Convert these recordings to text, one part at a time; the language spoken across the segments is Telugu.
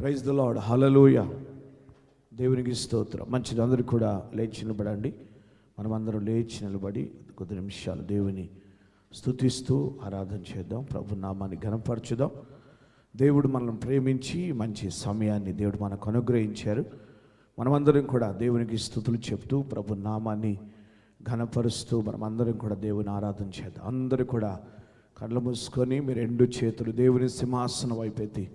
Praise the lord. హల్లెలూయా. దేవునికి స్తోత్రం. మంచిది. అందరూ కూడా లేచి నిలబడండి. మనమందరం లేచి నిలబడి కొద్ది నిమిషాలు దేవుని స్తుతిస్తూ ఆరాధన చేద్దాం. ప్రభు నామాన్ని ఘనపరచుదాం. దేవుడు మనల్ని ప్రేమించి మంచి సమయాన్ని దేవుడు మనకు అనుగ్రహించారు. మనమందరం కూడా దేవునికి స్తుతులు చెప్తూ ప్రభు నామాన్ని ఘనపరుస్తూ మనమందరం కూడా దేవుని ఆరాధన చేద్దాం. అందరూ కూడా కళ్ళు మూసుకొని మీ రెండు చేతులు దేవుని సింహాసనం వైపెత్తి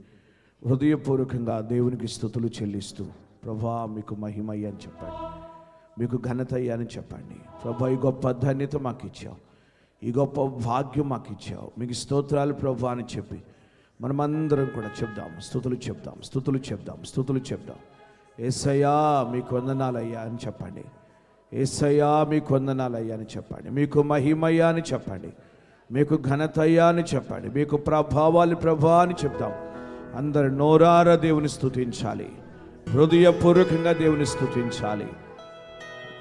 హృదయపూర్వకంగా దేవునికి స్తుతులు చెల్లిస్తూ, ప్రభా మీకు మహిమయ్య అని చెప్పండి, మీకు ఘనత అయ్యా అని చెప్పండి. ప్రభా ఈ గొప్ప ధన్యత మాకు ఇచ్చావు, ఈ గొప్ప భాగ్యం మాకు ఇచ్చావు, మీకు స్తోత్రాలు ప్రభా అని చెప్పి మనమందరం కూడా చెప్దాం. స్తుతులు చెప్దాం, స్తుతులు చెప్దాం, స్తుతులు చెప్దాం. యేసయ్యా మీకు వందనాలయ్యా అని చెప్పండి. యేసయ్యా మీకు వందనాలయ్యా అని చెప్పండి. మీకు మహిమయ్యా అని చెప్పండి. మీకు ఘనత అయ్యా అని చెప్పండి. మీకు ప్రభావాలు ప్రభా అని చెప్తాం. అందరు నోరార దేవుని స్తుతించాలి, హృదయపూర్వకంగా దేవుని స్తుతించాలి.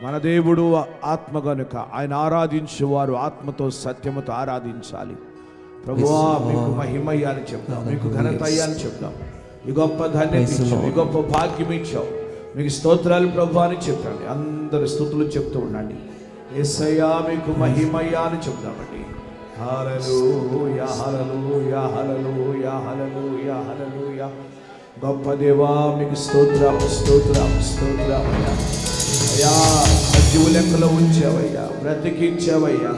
మన దేవుడు ఆత్మ గనుక ఆయన ఆరాధించేవారు ఆత్మతో సత్యముతో ఆరాధించాలి. ప్రభువా మీకు మహిమయ్య అని చెప్తాం, మీకు ఘనత అయ్యా అని చెప్తాం. ఈ గొప్ప ధన్యత ఇచ్చావు, ఈ గొప్ప భాగ్యం ఇచ్చావు, మీకు స్తోత్రాలు ప్రభు అని చెప్పండి. అందరు స్తుతులు చెప్తూ ఉండండి. యేసయ్యా మీకు మహిమయ్య అని చెప్తామండి. హల్లెలూయా, హల్లెలూయా, హల్లెలూయా, హల్లెలూయా, హల్లెలూయా. గొప్ప దేవా మీకు స్తోత్రం, స్తోత్రం, స్తోత్రం అయ్యా. అయ్యా సజీవు లెక్కలో ఉంచావయ్యా, బ్రతికించావయ్యా.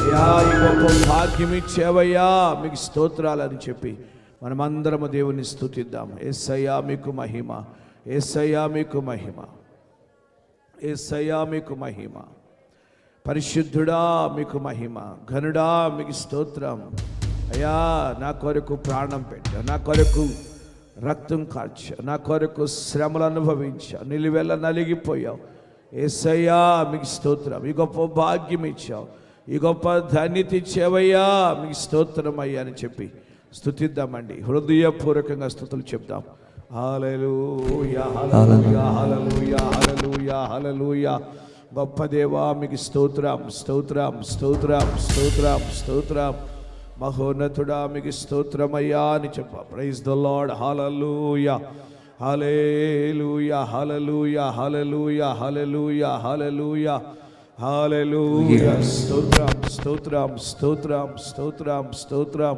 అయ్యా ఈ గొప్ప భాగ్యం ఇచ్చావయ్యా, మీకు స్తోత్రాలని చెప్పి మనమందరము దేవుని స్తుతిద్దాం. యేసయ్యా మీకు మహిమ, యేసయ్యా మీకు మహిమ, యేసయ్యా మీకు మహిమ. పరిశుద్ధుడా మీకు మహిమ, ఘనుడా మీకు స్తోత్రం. అయ్యా నా కొరకు ప్రాణం పెట్టా, నా కొరకు రక్తం కార్చా, నా కొరకు శ్రమలు అనుభవించా, నిలువెల్ల నలిగిపోయావు. యేసయ్యా మీకు స్తోత్రం. ఈ గొప్ప భాగ్యం ఇచ్చావు, ఈ గొప్ప ధన్యత ఇచ్చావయ్యా, మీకు స్తోత్రం అయ్యా అని చెప్పి స్తుతిద్దామండి. హృదయపూర్వకంగా స్తుతులు చెప్దాం. హల్లెలూయా, హల్లెలూయా, హల్లెలూయా, హల్లెలూయా, హల్లెలూయా. గొప్ప దేవా మీకు స్తోత్రం, స్తోత్రం, స్తోత్రం, స్తోత్రం, స్తోత్రం. మహోన్నతుడా మీకు స్తోత్రమయ్యా అని చెప్ప. Praise the lord. హల్లెలూయా, హల్లెలూయా, హల్లెలూయా, హల్లెలూయా, హల్లెలూయా, హల్లెలూయా, హల్లెలూయా. స్తోత్రం, స్తోత్రం, స్తోత్రం, స్తోత్రం, స్తోత్రం.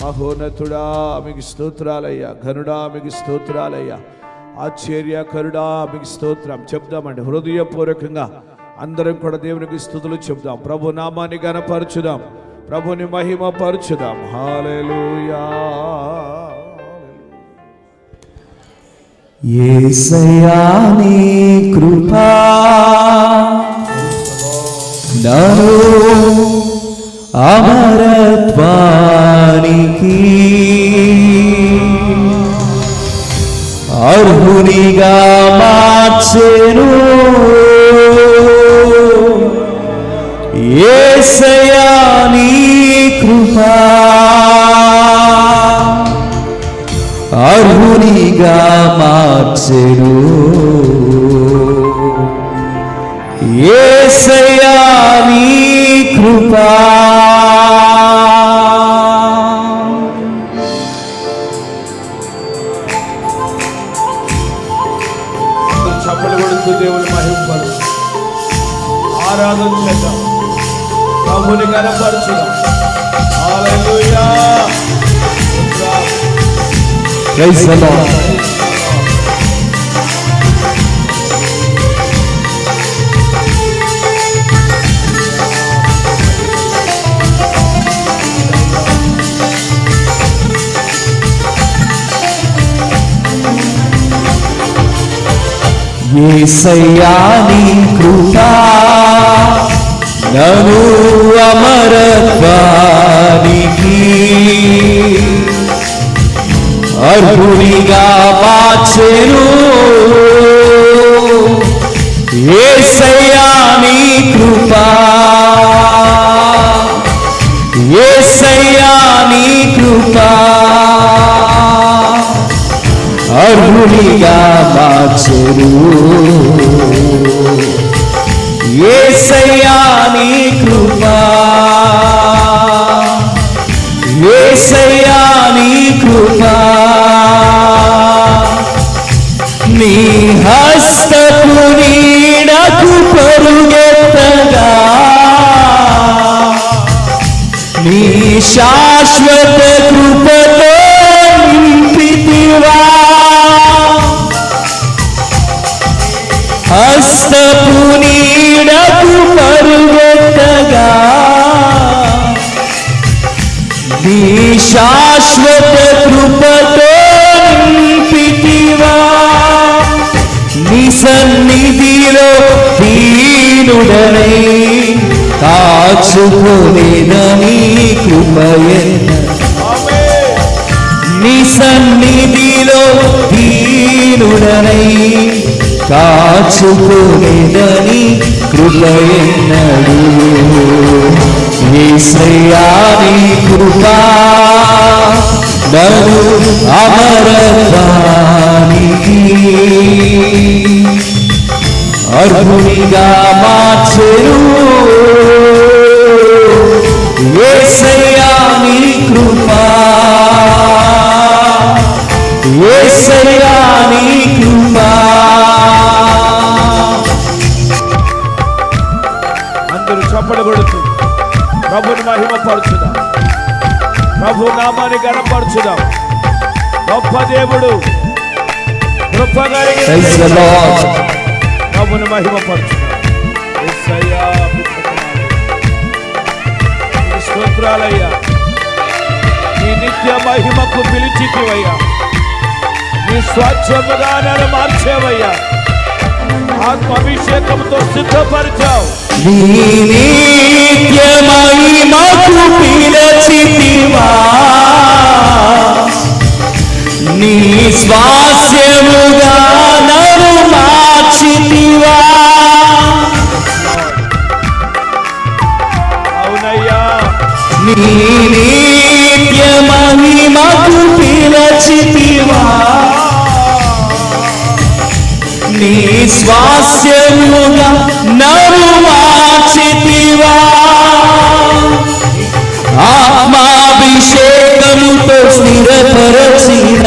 మహోన్నతుడా మీకు స్తోత్రాలయ్యా, ఘనుడా మీకు స్తోత్రాలయ్యా, ఆశ్చర్యకరుడా మీకు స్తోత్రం. చెప్దామండి హృదయపూర్వకంగా అందరం కూడా దేవునికి స్తుతులు చెప్దాం. ప్రభు నామాన్ని ఘనపరచుదాం, ప్రభుని మహిమ పరచుదాం. హల్లెలూయా. యేసయ్యా నీ కృపా నన్ను అమరత్వానికి అర్హునిగా మార్చెను. యేసయ్యా నీ కృపా అర్హునిగా మార్చెను. యేసయ్యా నీ కృపా చప్పలు కొడుతూ దేవుని మహిమపరు ఆరాధన చేద్దాం, ప్రభుని ఘనపరచుదాం. హల్లెలూయా. Praise the lord. యేసయ్యా నీ కృపా నన్ను అమరత్వానికి అర్హునిగా మార్చెను. యేసయ్యా నీ కృపా, యేసయ్యా నీ కృపా అర్హునిగా మార్చెను. యేసయ్యా నీ కృపా, యేసయ్యా నీ కృపా హస్తపు నీడకు పరుగెత్తగా నీ శాశ్వత కృపతో నింపితివా హస్తపు నీడకు పరుగెత్తగా నీ శాశ్వత కృపతో నింపితివా నీ సన్నిధిలో దీనుడనై కాచుకొనేదని కృపయన్న నీ సన్నిధిలో దీనుడనై కాచుకొనేదని కృపయన్నడు యేసయ్యా నీ కృపా నన్ను అమరత్వానికి అర్హునిగా మార్చెను యేసయ్యా నీ కృపా యేసయ్యా నీ కృపా అందరూ చప్పట్లు కొడుతూ ప్రభుని మహిమపరచుదాం, ప్రభు నామాన్ని గణపరచుదాం. గొప్ప దేవుడు, కృప కలిగిన ప్రభుని మహిమపరచుదాం. యేసయ్యా స్తోత్రాలయ్యా, నీ నిత్య మహిమకు పిలిచితివయ్యా, నీ స్వాచ్ఛముగా నన్ను మార్చేవయ్యా, ఆత్మాభిషేకంతో సిద్ధపరిచావు. నీ నిత్య మహిమకు పిలిచితివా, నీ స్వాస్యముగా నన్ను మార్చితివా. అవునయ్యా, నీ నిత్య మహిమకు పిలిచితివా, నీ స్వాస్యముగా నన్ను మార్చితివా. ఆత్మాభిషేకముతో స్థిరపరచిన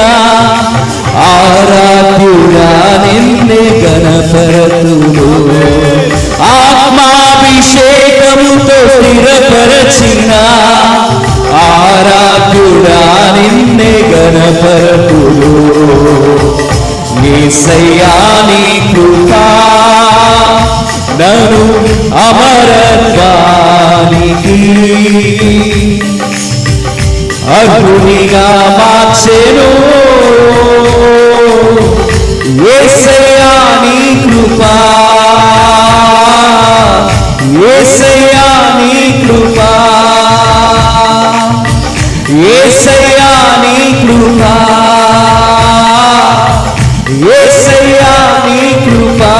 ఆరాధ్యుడా నిన్నే గణపరతులు. ఆత్మాభిషేకముతో స్థిరపరచిన ఆరాధ్యుడా నిన్నే గణపరతులు. యేసయ్యా నీ కృపా నన్ను అమరత్వానికి అర్హునిగా మార్చెను. యేసయ్యా నీ కృపా యేసయ్యా నీ కృపా యేసయ్యా నీ కృపా యేసయ్యా నీ కృపా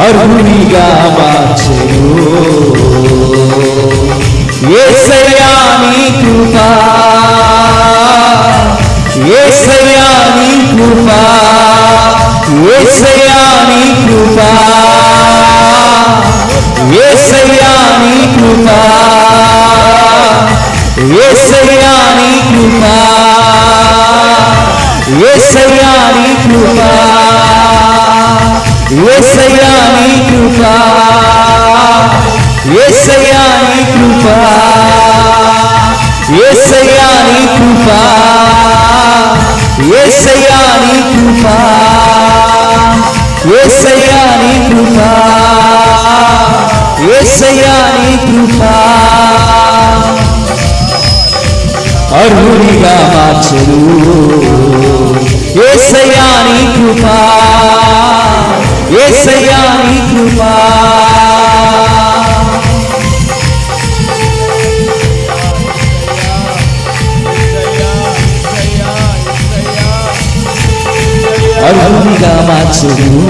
అర్హునిగా మార్చెను. యేసయ్యా నీ కృపా యేసయ్యా నీ కృపా యేసయ్యా నీ కృపా యేసయ్యా నీ కృపా యేసయ్యా నీ కృపా యేసయ్యా నీ కృపా యేసయ్యా నీ కృపా యేసయ్యా నీ కృపా యేసయ్యా నీ కృపా యేసయ్యా నీ కృపా యేసయ్యా నీ కృపా యేసయ్యా నీ కృపా అర్హునిగా మార్చెను. యేసయ్యా నీ కృపా యేసయ్యా నీ కృపా అర్హునిగా మార్చెను.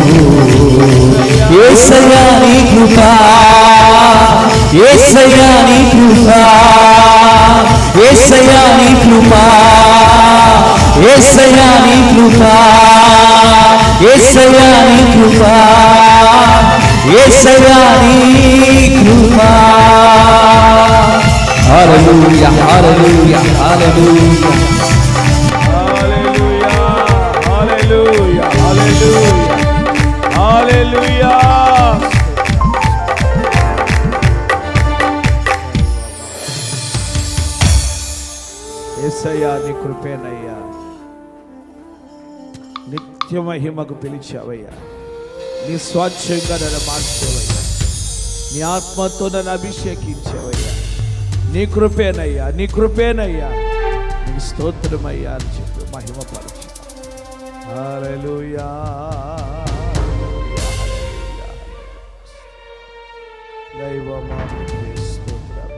యేసయ్యా నీ కృపా యేసయ్యా నీ కృపా యేసయ్యా నీ కృపా యేసయ్యా నీ కృపా యేసయ్యా నీ కృపా యేసయ్యా నీ కృపా. హల్లెలూయా హల్లెలూయా హల్లెలూయా. హల్లెలూయా, హల్లెలూయా. కృపేనయ్యా. నిత్య మహిమకు పిలిచావయ్యా. నీ స్వాచ్ఛంగా నన్ను మార్చావయ్యా. నీ ఆత్మతో నన్ను అభిషేకించావయ్యా. నీ కృపేనయ్యా, నీ కృపేనయ్యా. నీకు స్తోత్రమయ్యా అని చెప్పి మహిమపరచు. హల్లెలూయా, దైవమా స్తోత్రం.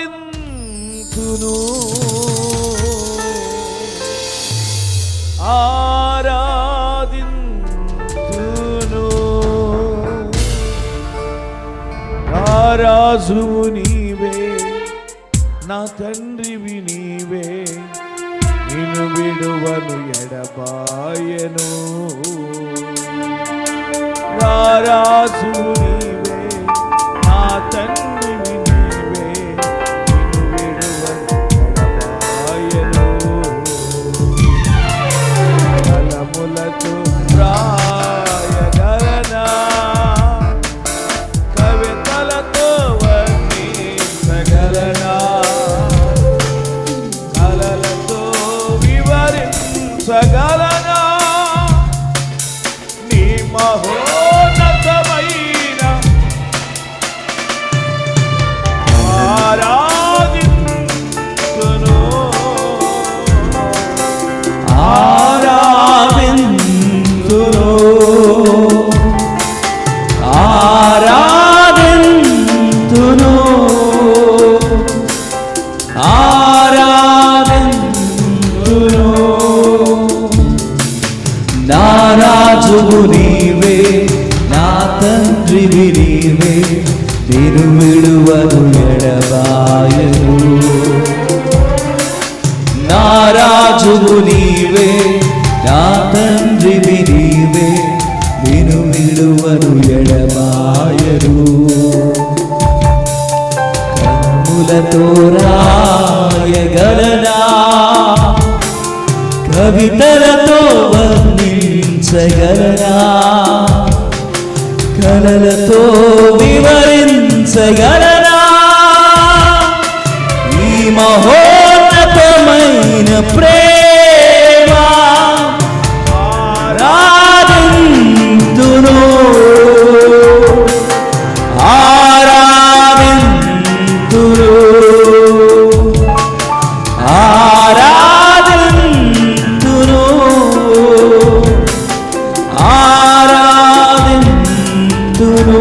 ఆరాధింతును, ఆరాధింతును, రాజువు నీవే, నా తండ్రివి నీవే, నిన్ను విడువను ఎడబాయను. రాజువు నీవే, నా తండ్రివి నీవే, నిన్ను విడువను ఎడబాయను. కలములతో రాయగలనా, కవితలతో వర్ణించగలనా, కలలతో వివరించగలనా నీ మహోన్నతమైన ఆరాధింతును, ఆరాధింతును, ఆరాధింతును, ఆరాధింతును. నా రాజువు నీవే, నా తండ్రివి నీవే, నిన్ను విడువను ఎడబాయను. నా రాజువు నీవే, నా తండ్రివి నీవే, నిన్ను విడువను ఎడబాయను. కన్నులతో రాయగలనా, కవితలతో వర్ణించగలనా, కలలతో వివరించగలనా ఈ మహోన్నతమైన ప్రేమ. ఆరాధింతును, ఆరాధింతును, ఆరాధింతును, ఆరాధింతును.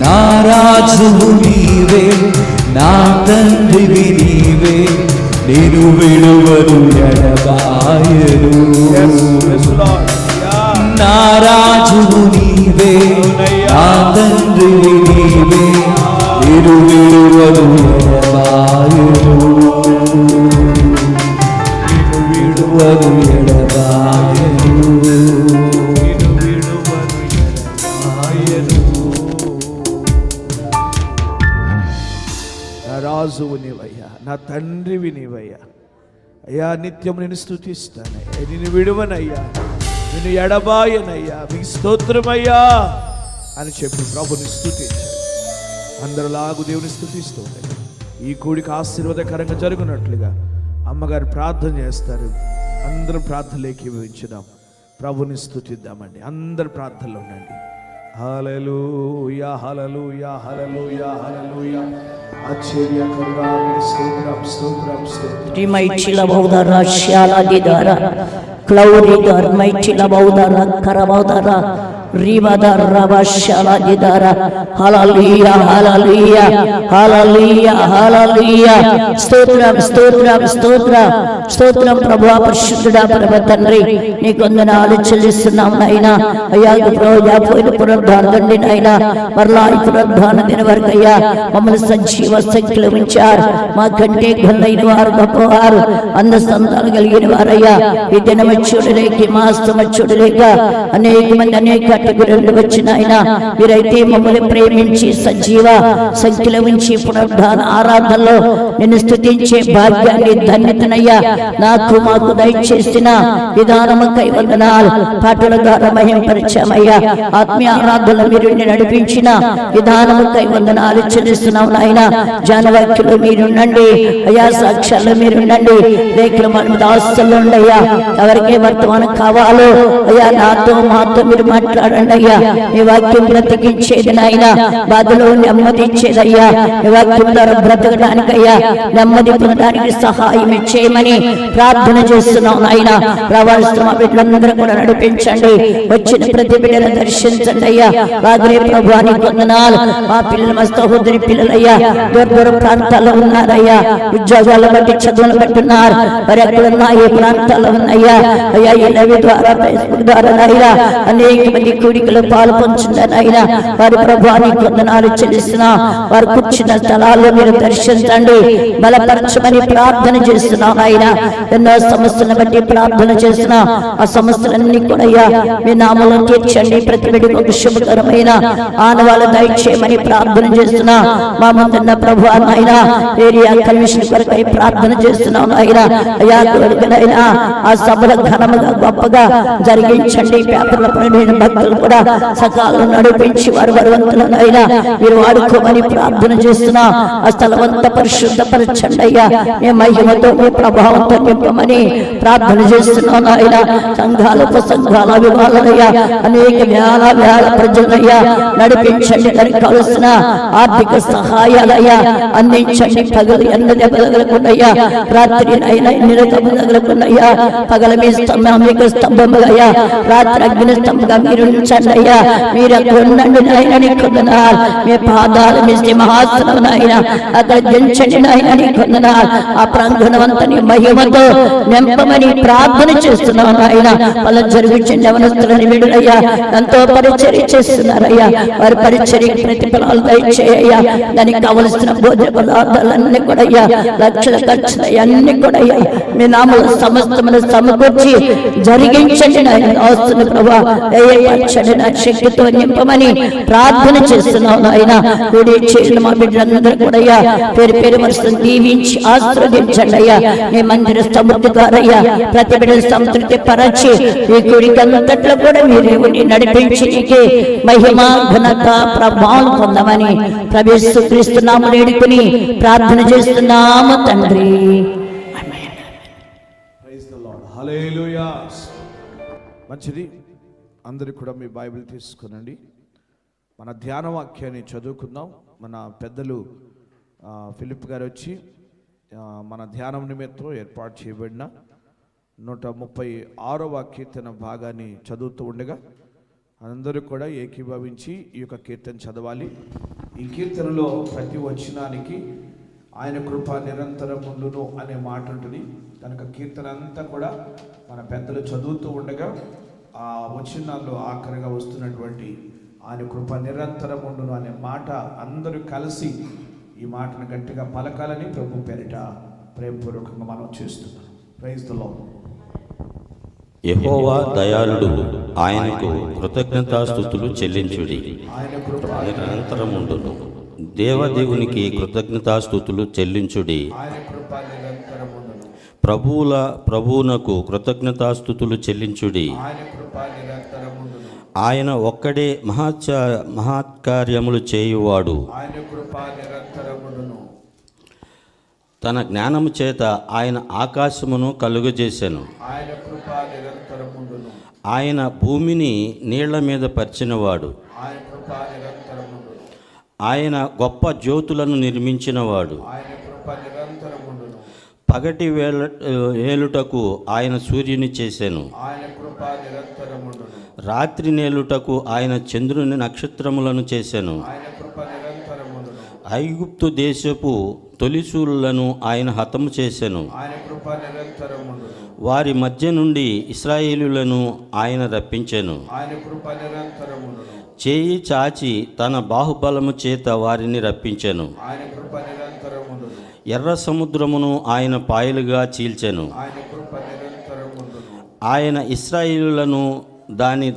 నా రాజువు నీవే, నా తండ్రివి నీవే, నిన్ను విడువను ఎడబాయను. నా రాజువు నీవే, నా తండ్రివి నీవే, నిన్ను విడువను ఎడబాయను. నిన్ను విడువను ఎడబాయను. రాజువు నీవయ్యా, నా తండ్రివి నీవయ్యా. అయ్యా నిత్యము నేను స్తుతిస్తానయ్యా, నిన్ను విడువనయ్యా, నిన్ను ఎడబాయనయ్యా. మీకు స్తోత్రమయ్యా అని చెప్పి ప్రభుని స్తుతించారు. అందరిలాగు దేవుని స్తుతిస్తూ ఉండండి. ఈ కూడికి ఆశీర్వాదకరంగా జరుగునట్లుగా అమ్మగారు ప్రార్థన చేస్తారు. అందరం ప్రార్థనలోకి ఏకీభవించుదాం, ప్రభుని స్తుతిద్దామండి. అందరు ప్రార్థనలో ఉండండి. హల్లెలూయా, హల్లెలూయా, హల్లెలూయా, హల్లెలూయా. ఆశ్చర్యకరుడా మీరు స్తోత్రం, స్తోత్రం, స్తోత్రం. Rimaitila baudara shala didara, klauri dar maitila baudara karabaudara, ribadara bashala didara. Hallelujah, hallelujah, hallelujah, hallelujah. Stotram, stotram, stotram, stotram. Prabhu పరిశుద్ధుడా పరమ తండ్రి నీకు వందనాలు చెల్లిస్తున్నాం నాయనా. అయ్యా ప్రభు పోయిన పునరుద్ధానండి నాయనా, మరలా ఈ పునరుద్ధాన దిన వరకు అయ్యా మమ్మల్ని సజీవ శక్తిలో ఉంచారు. మా కంటే గొల్లైన వారు గొప్పవారు, అంద సంతానం కలిగిన వారయ్యా. ఈ దినమ చూడలేక, మాస్తమ చూడలేక అనేక మంది అనేక కట్టి గురండి వచ్చిన ఆయన మీరైతే మమ్మల్ని ప్రేమించి సజీవ సంఖ్యలో ఉంచి పునరుద్ధాన ఆరాధనలో నిన్ను స్తుతించే భాగ్యాన్ని ధన్యతనయ్యా నాకు మాకు దయచేసిన విధానముకై వందనాలు. పాటల ద్వారా మహింపరిచామయ్యా. ఆత్మీయ ఆరాధనలో మీరు నడిపించిన విధానముకై వందనాలు చెల్లిస్తున్నాం నాయన. జానవాక్యులు మీరుండండి అయ్యా, సాక్ష్యాలు మీరుండండి, రేకుల మన దాస్తులు ఉండయ్యా. ఎవరికే వర్తమానం కావాలో అయ్యా నాతో మాతో మీరు మాట్లాడండి అయ్యా. మీ వాక్యం బ్రతికించేది నాయన, బాధలో నెమ్మది ఇచ్చేదయ్యా. మీ వాక్యం ద్వారా బ్రతకడానికయ్యా, నెమ్మది పొందడానికి సహాయం ఇచ్చేయమని ప్రార్థన చేస్తున్నాం నాయన. రావాల్సిన మా బిడ్డలందరూ కూడా నడిపించండి, వచ్చిన ప్రతి బిడ్డను దర్శించండి అయ్యా. రాగరే ప్రభువానికి వందనాలు. మా పిల్లలు మా సహోదరి పిల్లలయ్యా దూర ప్రాంతాల్లో ఉన్నారయ్యా, ఉద్యోగాలు బట్టి చదువులు పెట్టున్నారు. మరి ఎక్కడున్నా ఏ ప్రాంతాల్లో ఉన్నాయ్యా అయ్యా, ఈ లైవ్ ద్వారా ఫేస్బుక్ ద్వారా నాయనా అనేక మంది కూడికలు పాలు పంచుతున్నారైనా వారి ప్రభువానికి వందనాలు చెల్లిస్తున్నా. వారు కూర్చున్న స్థలాల్లో మీరు దర్శించండి, బలపరచమని ప్రార్థన చేస్తున్నాం ఆయన. ఎన్నో సమస్యలను బట్టి ప్రార్థన చేస్తున్నా. ఆ సమస్యలన్నీ కూడా అయ్యా మీ నామలో తీర్చండి. ప్రతి బిడ్డకు ఒక శుభకరమైన ఆనవాళ్ళు దయచేయమని ప్రార్థన చేస్తున్నా. మా ముందున్న ప్రభు ఆయన ఏరియా కమిషన్ కొరకై ప్రార్థన చేస్తున్నాం ఆయన. అయ్యా కొడుకునైనా ఆ సభల ఘనముగా గొప్పగా జరిగించండి. పేపర్ల పడిన భక్తులు కూడా సకాలంలో నడిపించి వారు వరవంతులనైనా మీరు వాడుకోమని ప్రార్థన చేస్తున్నా. ఆ స్థలమంతా పరిశుద్ధపరచండి అయ్యా. మీ మహిమతో మీ ప్రభావంతో నింపమని ప్రార్థన చేస్తున్నాం ఆయన. సంఘాలతో సంఘాల వివాహాలయ్యా అనేక వేల ప్రజలయ్యా నడిపించండి. దానికి కావలసిన ఆర్థిక సహాయాలయ్యా అందించండి. పగలు ఎన్న దెబ్బలకుండయ్యా, రాత్రి అయినా ఎన్ని దెబ్బలకుండయ్యా. పగల మీ స్తంభం మీకు స్తంభములయ్యా, రాత్రి అగ్ని స్తంభంగా మీరు ఉంచండి అయ్యా. మీరు అక్కడ ఉండండి నాయన, నీకుందనాలు. మీ పాదాలు మీ సింహాసనం నాయన అక్కడ దించండి నాయన, నీకుందనాలు. ఆ ప్రాంగణమంతా నీ మహిమతో నింపమని ప్రార్థన చేస్తున్నాం నాయన. వాళ్ళ జరుగుతున్న యవనస్తులని విడుదలయ్యా ఎంతో పరిచర్య చేస్తున్నారయ్యా. వారి పరిచర్యకి ప్రతిఫలాలు దయచేయ్యా. దానికి కావలసిన భోజన పదార్థాలన్నీ కూడా అయ్యా, లక్షల ఖర్చులు అన్ని కూడా అయ్యా మీ నామల సమస్తమును సమకూర్చి జరిగించండి నాయన. వస్తున్న ప్రభా దయచేయండి, నా శక్తితో నింపమని ప్రార్థన చేస్తున్నాం నాయన. వీడి చేసిన మా బిడ్డలందరూ కూడా అయ్యా పేరు పేరు వరుసను దీవించి ఆశీర్వదించండి అయ్యా. మీ మందిర సమృద్ధి ద్వారా అయ్యా ప్రతి బిడ్డను సంతృప్తి పరచి ఈ గుడికంతట్లో కూడా మీరు నడిపించి నీకే మహిమ ఘనత ప్రభావం పొందమని ప్రభుయేసు క్రీస్తు నామములో వేడుకొని ప్రార్థన చేస్తున్నాము తండ్రి. హల్లెలూయా. మంచిది, అందరూ కూడా మీ బైబిల్ తీసుకునండి. మన ధ్యాన వాక్యాన్ని చదువుకుందాం. మన పెద్దలు ఫిలిప్ గారు వచ్చి మన ధ్యానం నిమిత్తం ఏర్పాటు చేయబడిన 136వ కీర్తన భాగాన్ని చదువుతూ ఉండగా అందరూ కూడా ఏకీభవించి ఈ యొక్క కీర్తన చదవాలి. ఈ కీర్తనలో ప్రతి వచనానికి ఆయన కృప నిరంతరం ఉండును అనే మాట ఉంటుంది కనుక కీర్తన అంతా కూడా మన పెద్దలు చదువుతూ ఉండగా ఆ వచనాల్లో ఆఖరిగా వస్తున్నటువంటి ఆయన కృప నిరంతరం ఉండును అనే మాట అందరూ కలిసి ఈ మాటను గట్టిగా పలకాలని ప్రభు పేరిట ప్రేమపూర్వకంగా మనం చేస్తున్నాం. Praise the lord. యెహోవా దయాళుడు, ఆయనకు కృతజ్ఞతాస్తుతులు చెల్లించుడి. ఆయన కృప నిరంతరముండును. దేవదేవునికి కృతజ్ఞతాస్తుతులు చెల్లించుడి. ఆయన కృప నిరంతరం ఉండును. ప్రభువునకు కృతజ్ఞతాస్తుతులు చెల్లించుడి. ఆయన కృప నిరంతరం ఉండును. ఆయన ఒక్కడే మహత్కార్యములు చేయువాడు. ఆయన కృప నిరంతరం ఉండును. తన జ్ఞానము చేత ఆయన ఆకాశమును కలుగజేసెను. ఆయన కృప నిరంతరం ఉండును. ఆయన భూమిని నీళ్ల మీద పరిచినవాడు. ఆయన కృప నిరంతరం ఉండును. ఆయన గొప్ప జ్యోతులను నిర్మించినవాడు. ఆయన కృప నిరంతరం ఉండును. పగటి ఏలుటకు ఆయన సూర్యుని చేసెను. ఆయన కృప నిరంతరం ఉండును. రాత్రి నేలుటకు ఆయన చంద్రుని నక్షత్రములను చేసెను. ఆయన కృప నిరంతరం ఉండును. ఐగుప్తు దేశపు తొలిసూరులను ఆయన హతము చేసెను. ఆయన కృప నిరంతరం ఉండును. వారి మధ్య నుండి ఇశ్రాయేలులను ఆయన రప్పించెను. ఆయన కృప నిరంతరం ఉండును. చేయి చాచి తన బాహుబలము చేత వారిని రప్పించెను. ఆయన కృప నిరంతరం ఉండును. ఎర్ర సముద్రమును ఆయన పాయలుగా చీల్చెను. ఆయన కృప నిరంతరం ఉండును. ఆయన ఇశ్రాయేలులను దాని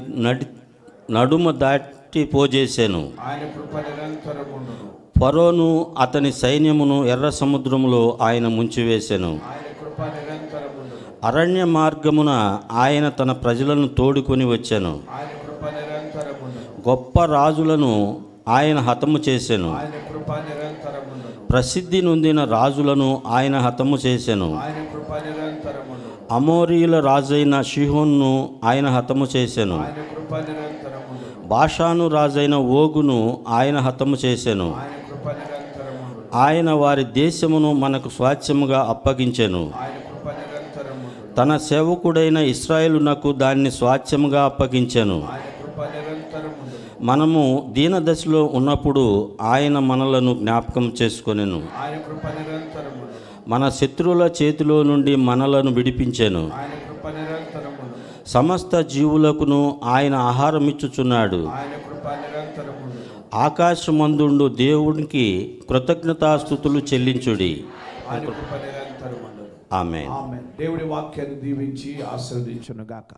నడుమ దాటిపోజేసెను. ఆయన కృప నిరంతరముండును. ఫరోను అతని సైన్యమును ఎర్ర సముద్రములో ఆయన ముంచివేసెను. ఆయన కృప నిరంతరముండును. అరణ్య మార్గమున ఆయన తన ప్రజలను తోడుకొని వచ్చెను. ఆయన కృప నిరంతరముండును. గొప్ప రాజులను ఆయన హతము చేసెను. ఆయన కృప నిరంతరముండును. ప్రసిద్ధి నొందిన రాజులను ఆయన హతము చేసెను. ఆయన కృప నిరంతరముండును. అమోరీయుల రాజైన షిహోన్ను ఆయన హతము చేసెను. ఆయన కృప నిరంతరముండును. బాషాను రాజైన ఓగును ఆయన హతము చేసెను. ఆయన కృప నిరంతరముండును. ఆయన వారి దేశమును మనకు స్వాస్థ్యముగా అప్పగించెను. ఆయన కృప నిరంతరముండును. తన సేవకుడైన ఇశ్రాయేలునకు దాన్ని స్వాస్థ్యముగా అప్పగించెను. ఆయన కృప నిరంతరముండును. మనము దీనదశలో ఉన్నప్పుడు ఆయన మనలను జ్ఞాపకం చేసుకొనెను. ఆయన కృప నిరంతరముండును. మన శత్రువుల చేతిలో నుండి మనలను విడిపించెను. ఆయన కృప నిరంతరముండును. సమస్త జీవులకును ఆయన ఆహారం ఇచ్చుచున్నాడు. ఆయన కృప నిరంతరముండును. ఆకాశమందుండు దేవునికి కృతజ్ఞతాస్తుతులు చెల్లించుడి. ఆయన కృప నిరంతరముండును. ఆమేన్. ఆమేన్. దేవుడి వాక్యాన్ని దీవించి ఆశీర్వదించును గాక.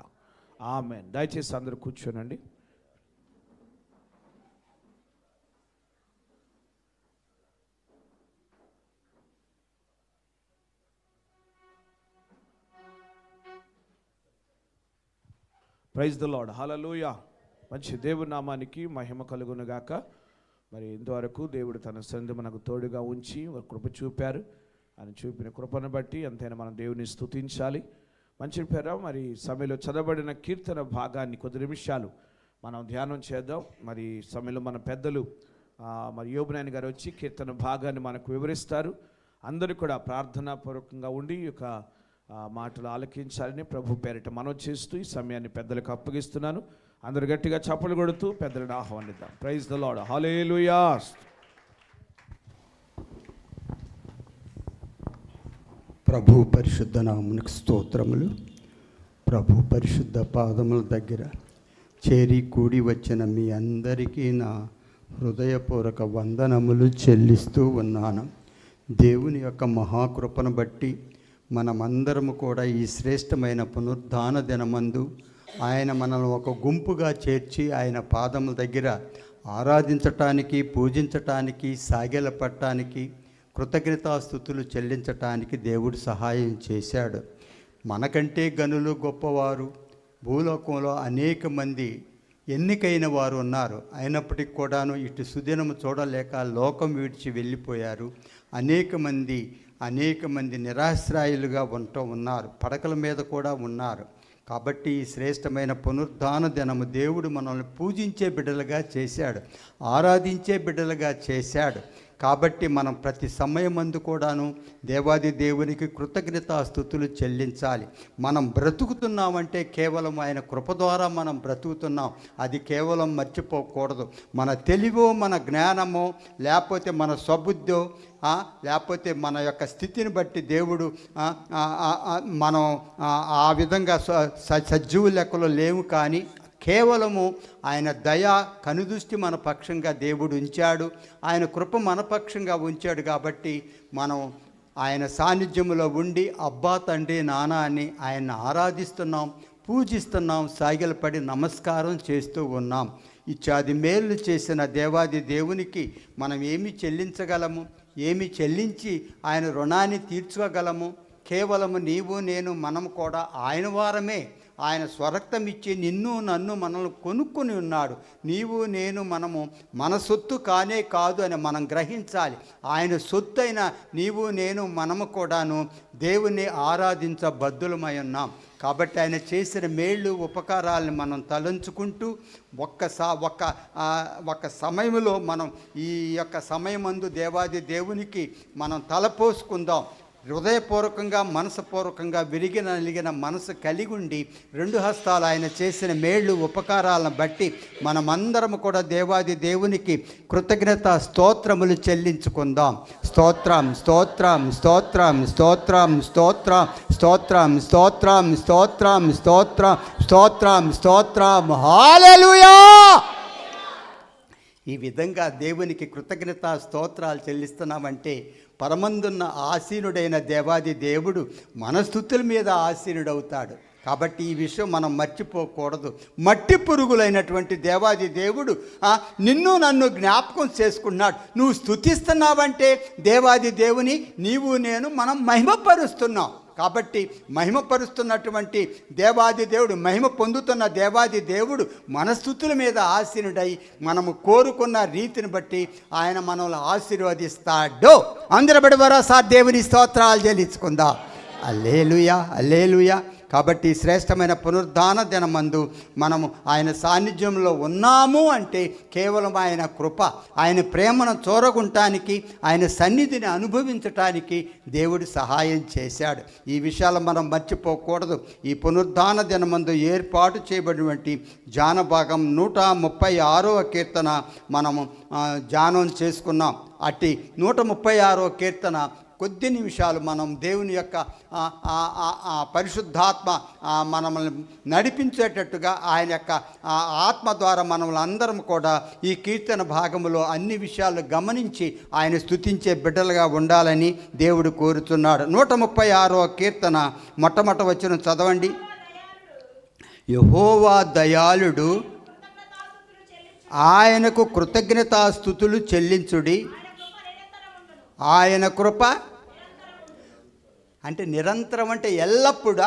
ఆమేన్. దయచేసి అందరూ కూర్చోనండి. Praise the lord. హల్లెలూయా. మంచి దేవుని నామానికి మహిమ కలుగును గాక. మరి ఇంతవరకు దేవుడు తన సన్నిధి మనకు తోడుగా ఉంచి కృప చూపారు. ఆయన చూపిన కృపను బట్టి ఎంతైనా మనం దేవుని స్తుతించాలి. మంచి పేర మరి సమయంలో చదవబడిన కీర్తన భాగాన్ని కొద్ది నిమిషాలు మనం ధ్యానం చేద్దాం. మరి సమయంలో మన పెద్దలు మరి యోబునాయన గారు వచ్చి కీర్తన భాగాన్ని మనకు వివరిస్తారు. అందరూ కూడా ప్రార్థనాపూర్వకంగా ఉండి ఈ యొక్క మాటలు ఆలకించాలని ప్రభు పేరిట మనం చేస్తూ ఈ సమయాన్ని పెద్దలకు అప్పగిస్తున్నాను. అందరు గట్టిగా చప్పలు కొడుతూ పెద్దలను ఆహ్వానిద్దాం. Praise the lord. హల్లెలూయా. ప్రభు పరిశుద్ధ నామమునకు స్తోత్రములు. ప్రభు పరిశుద్ధ పాదముల దగ్గర చేరి కూడి వచ్చిన మీ అందరికీ నా హృదయపూర్వక వందనములు చెల్లిస్తూ ఉన్నాను. దేవుని యొక్క మహాకృపను బట్టి మనమందరము కూడా ఈ శ్రేష్టమైన పునరుద్ధాన దినమందు ఆయన మనల్ని ఒక గుంపుగా చేర్చి ఆయన పాదముల దగ్గర ఆరాధించటానికి, పూజించటానికి, సాగిలపడటానికి, కృతజ్ఞతాస్తుతులు చెల్లించటానికి దేవుడు సహాయం చేశాడు. మనకంటే గనులు గొప్పవారు భూలోకంలో అనేక మంది ఎన్నికైన వారు ఉన్నారు. అయినప్పటికీ కూడాను ఇటు సుదినము చూడలేక లోకం విడిచి వెళ్ళిపోయారు. అనేక మంది నిరాశ్రాయులుగా ఉన్నారు. పడకల మీద కూడా ఉన్నారు. కాబట్టి ఈ శ్రేష్టమైన పునరుద్ధాన దినము దేవుడు మనల్ని పూజించే బిడ్డలుగా చేశాడు, ఆరాధించే బిడ్డలుగా చేశాడు. కాబట్టి మనం ప్రతి సమయమందు కూడాను దేవాది దేవునికి కృతజ్ఞతాస్తుతులు చెల్లించాలి. మనం బ్రతుకుతున్నామంటే కేవలం ఆయన కృప ద్వారా మనం బ్రతుకుతున్నాం. అది కేవలం మర్చిపోకూడదు. మన తెలివో, మన జ్ఞానమో, లేకపోతే మన స్వబుద్ధో, లేకపోతే మన యొక్క స్థితిని బట్టి దేవుడు మనం ఆ విధంగా సజీవు లెక్కలో లేవు. కానీ కేవలము ఆయన దయా కనుదృష్టి మన పక్షంగా దేవుడు ఉంచాడు. ఆయన కృప మన పక్షంగా ఉంచాడు. కాబట్టి మనం ఆయన సాన్నిధ్యంలో ఉండి అబ్బా, తండ్రి, నాన్న అని ఆయన్ని ఆరాధిస్తున్నాం, పూజిస్తున్నాం, సాగిలపడి నమస్కారం చేస్తూ ఉన్నాం. ఇత్యాది మేలు చేసిన దేవాది దేవునికి మనం ఏమి చెల్లించగలము? ఏమి చెల్లించి ఆయన రుణాన్ని తీర్చుకోగలము? కేవలము నీవు నేను మనం కూడా ఆయన వారమే. ఆయన స్వరక్తం ఇచ్చి నిన్ను నన్ను మనల్ని కొనుక్కొని ఉన్నాడు. నీవు నేను మనము మన సొత్తు కానే కాదు అని మనం గ్రహించాలి. ఆయన సొత్తు అయిన నీవు నేను మనము కూడాను దేవుని ఆరాధించబద్దులమై ఉన్నాం. కాబట్టి ఆయన చేసిన మేళ్ళు ఉపకారాలను మనం తలంచుకుంటూ ఒక్క సమయంలో మనం ఈ యొక్క సమయమందు దేవాది దేవునికి మనం తలపోసుకుందాం. హృదయపూర్వకంగా, మనసుపూర్వకంగా నలిగిన మనసు కలిగి ఉండి రెండు హస్తాలు ఆయన చేసిన మేళ్ళు ఉపకారాలను బట్టి మనమందరం కూడా దేవాది దేవునికి కృతజ్ఞత స్తోత్రములు చెల్లించుకుందాం. స్తోత్రం, స్తోత్రం, స్తోత్రం, స్తోత్రం, స్తోత్రం, స్తోత్రం, స్తోత్రం, స్తోత్రం, స్తోత్రం, స్తోత్రం, స్తోత్రం. హల్లెలూయా. ఈ విధంగా దేవునికి కృతజ్ఞతా స్తోత్రాలు చెల్లిస్తున్నామంటే పరమందున్న ఆసీనుడైన దేవాది దేవుడు మన స్తుతుల మీద ఆసీనుడవుతాడు. కాబట్టి ఈ విషయం మనం మర్చిపోకూడదు. మట్టి పురుగులైనటువంటి దేవాది దేవుడు నిన్ను నన్ను జ్ఞాపకం చేసుకున్నాడు. నువ్వు స్తుతిస్తున్నావంటే దేవాది దేవుని నీవు నేను మనం మహిమపరుస్తున్నాం. కాబట్టి మహిమపరుస్తున్నటువంటి దేవాది దేవుడు, మహిమ పొందుతున్న దేవాది దేవుడు మన స్తుతుల మీద ఆసీనుడై మనము కోరుకున్న రీతిని బట్టి ఆయన మనల్ని ఆశీర్వదిస్తాడు. అందరూ బడి వరసా దేవుని స్తోత్రాలు చెల్లించుకుందాం. హల్లెలూయా, హల్లెలూయా. కాబట్టి శ్రేష్టమైన పునరుద్ధాన దినమందు మనము ఆయన సాన్నిధ్యంలో ఉన్నాము అంటే కేవలం ఆయన కృప, ఆయన ప్రేమను చూరగుంటానికి, ఆయన సన్నిధిని అనుభవించటానికి దేవుడు సహాయం చేశాడు. ఈ విషయాలు మనం మర్చిపోకూడదు. ఈ పునరుద్ధాన దినమందు ఏర్పాటు చేయబడినటువంటి జానభాగం 136వ కీర్తన మనము ధ్యానం చేసుకున్నాం. అట్టి 136వ కీర్తన కొద్ది నిమిషాలు మనం దేవుని యొక్క పరిశుద్ధాత్మ మనల్ని నడిపించేటట్టుగా ఆయన యొక్క ఆత్మ ద్వారా మనల్ని అందరం కూడా ఈ కీర్తన భాగంలో అన్ని విషయాలు గమనించి ఆయన స్తుతించే బిడ్డలుగా ఉండాలని దేవుడు కోరుతున్నాడు. 136వ కీర్తన మొట్టమొదటి వచనం చదవండి. యెహోవా దయాళుడు, ఆయనకు కృతజ్ఞతాస్తుతులు చెల్లించుడి, ఆయన కృప అంటే నిరంతరం, అంటే ఎల్లప్పుడూ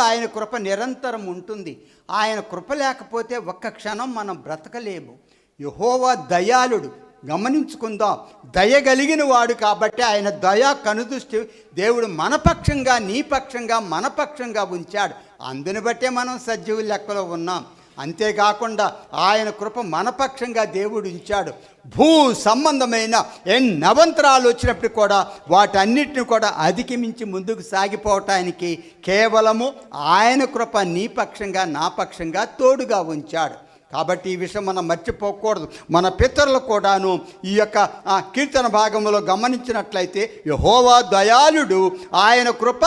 ఆయన కృప నిరంతరం ఉంటుంది. ఆయన కృప లేకపోతే ఒక్క క్షణం మనం బ్రతకలేము. యెహోవా దయాళుడు, గమనించుకుందాం, దయగలిగిన వాడు కాబట్టి ఆయన దయా కనుదృష్టి దేవుడు మన పక్షంగా, నీ పక్షంగా, మన పక్షంగా ఉంచాడు. అందుని బట్టే మనం సజీవుల లెక్కలో ఉన్నాం. అంతేకాకుండా ఆయన కృప మనపక్షంగా దేవుడు ఉంచాడు. భూ సంబంధమైన ఎన్నవంతరాలు వచ్చినప్పుడు కూడా వాటన్నిటిని కూడా అధిగమించి ముందుకు సాగిపోవటానికి కేవలము ఆయన కృప నీ పక్షంగా, నా పక్షంగా తోడుగా ఉంచాడు. కాబట్టి ఈ విషయం మనం మర్చిపోకూడదు. మన పితరులు కూడాను ఈ యొక్క కీర్తన భాగంలో గమనించినట్లయితే యెహోవా దయాళుడు, ఆయన కృప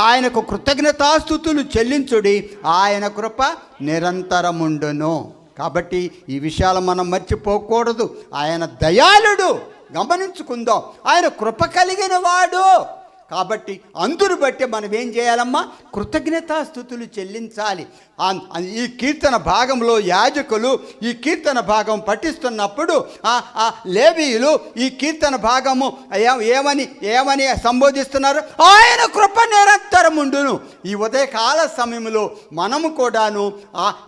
ఆయనకు కృతజ్ఞతాస్తుతులు చెల్లించుడి, ఆయన కృప నిరంతరముండును. కాబట్టి ఈ విషయాలు మనం మర్చిపోకూడదు. ఆయన దయాళుడు, గమనించుకుందాం, ఆయన కృప కలిగిన వాడు. కాబట్టి అందును బట్టి మనం ఏం చేయాలమ్మా? కృతజ్ఞతాస్తుతులు చెల్లించాలి. ఈ కీర్తన భాగంలో యాజకులు ఈ కీర్తన భాగం పఠిస్తున్నప్పుడు లేవీయులు ఈ కీర్తన భాగము ఏమని సంబోధిస్తున్నారు? ఆయన కృప నిరంతరముండును. ఈ ఉదయకాల సమయంలో మనము కూడాను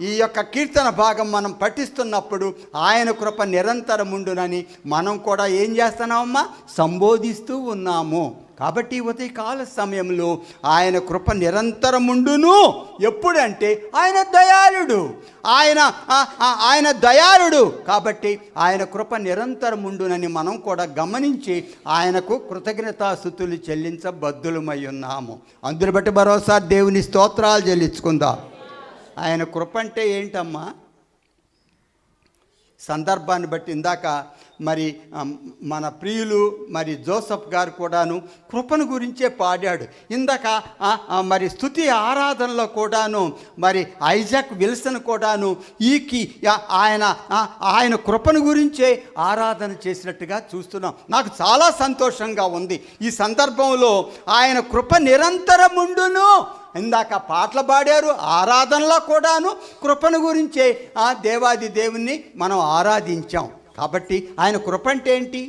ఈ యొక్క కీర్తన భాగం మనం పఠిస్తున్నప్పుడు ఆయన కృప నిరంతరముండునని మనం కూడా ఏం చేస్తున్నామమ్మా? సంబోధిస్తూ ఉన్నాము. కాబట్టి ఉదయకాల సమయంలో ఆయన కృప నిరంతరముండును. ఎప్పుడంటే ఆయన దయాళుడు, ఆయన దయాళుడు కాబట్టి ఆయన కృప నిరంతరముండునని మనం కూడా గమనించి ఆయనకు కృతజ్ఞతాస్తుతులు చెల్లించబద్దులమై ఉన్నాము. అందుని బట్టి మరోసారి దేవుని స్తోత్రాలు చెల్లించుకుందాం. ఆయన కృప అంటే ఏంటమ్మా? సందర్భాన్ని బట్టి ఇందాక మరి మన ప్రియులు మరి జోసఫ్ గారు కూడాను కృపను గురించే పాడాడు. ఇందాక మరి స్తుతి ఆరాధనలో కూడాను మరి ఐజాక్ విల్సన్ కూడాను ఆయన కృపను గురించే ఆరాధన చేసినట్టుగా చూస్తున్నాం. నాకు చాలా సంతోషంగా ఉంది. ఈ సందర్భంలో ఆయన కృప నిరంతరముండును. ఇందాక పాటలు పాడారు, ఆరాధనలో కూడాను కృపను గురించే దేవాది దేవుణ్ణి మనం ఆరాధించాం. కాబట్టి ఆయన కృప అంటే ఏంటి?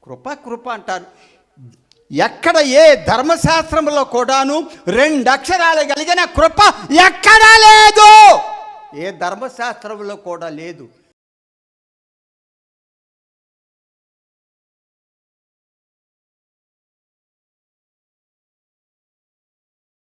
కృప అంటారు. ఎక్కడ ఏ ధర్మశాస్త్రంలో కూడాను 2 అక్షరాలు కలిగిన కృప ఎక్కడా లేదు. ఏ ధర్మశాస్త్రంలో కూడా లేదు.